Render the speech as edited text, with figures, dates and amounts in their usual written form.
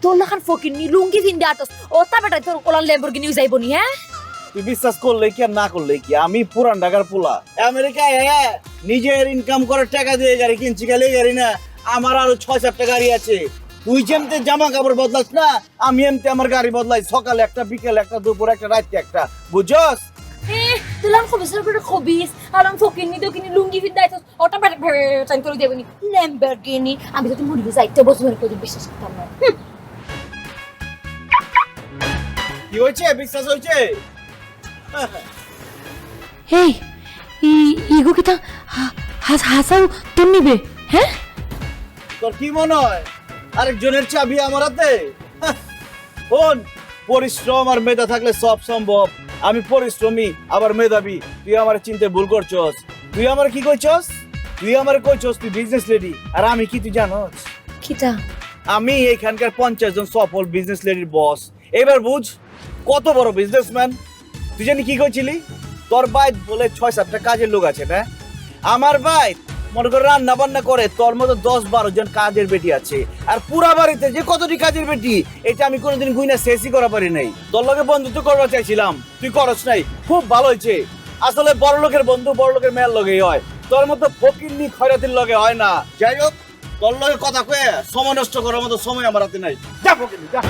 দোল্লা খান ফকির নি লুঙ্গি ফিন্দে আটস ও তা বেটা তোর কোলান ল্যাম্বরগিনি যাইবো নি হ্যাঁ তুই বিশ্বাস করলে কি আর না করলে কি আমি পুরান ঢাকার পোলা আমেরিকায় নিজের ইনকাম করার টাকা দিয়ে গাড়ি কিনছি গেলে গাড়ি না আমার আরো 6-7টা গাড়ি আছে তুই যেমতে জামা কাপড় বদলাস না আমি এমতে আমার গাড়ি বদলাই সকালে একটা বিকেল একটা দুপুর একটা রাত একটা বুঝছস তুলাম খবিসের করে খবিস আরাম ফকির নি তো কিনি লুঙ্গি ফিন্দে আটস ওটা বেটা চাইন করে দেবনি ল্যাম্বরগিনি আমি তো তুমি মরি যাইতে বসে মনে করে বিশ্বাস করতাম না কি হয়েছে বিশ্বাস হয়েছে হেই ইগো কিতা হাসাও তুমি নিবে হ্যাঁ তোর কি মনে হয় আরেকজনের চাবি আমার হাতে শোন পরিশ্রম আর মেধা থাকলে সব সম্ভব আমি পরিশ্রমী আবার মেধাবী তুই আমার চিনতে ভুল করছস তুই আমার কি কইছস তুই আমার কইছস তুই বিজনেস লেডি আর আমি কি তুই জানোস কিতা আমি এখানকার 50 জন সফল বিজনেস লেডির বস এবার বুঝ কত বড় বিজনেসম্যান তুই জানি কি কইছিলি তোর ভাই বলে 6-7টা কাজের লোক আছে না আমার ভাই মনে করে রান্না বান্না করে তোর মতো 10-12 জন কাজের বেটি আছে আর পুরা বাড়িতে যে কতটি কাজের বেটি এটা আমি কোনোদিন গুইনা শেষই করা পারি নাই তোর লগে বন্ধুত্ব করবার চাইছিলাম তুই করস নাই খুব ভালো হয়েছে আসলে বড় লোকের বন্ধু বড় লোকের মেয়ের লগেই হয় তোর মতো ফকিরনি খয়রাতির লগে হয় না যাই হোক তোর লগে কথা কয়ে সময় নষ্ট করার মতো সময় আমার হাতে নাই যা ফকিরনি যা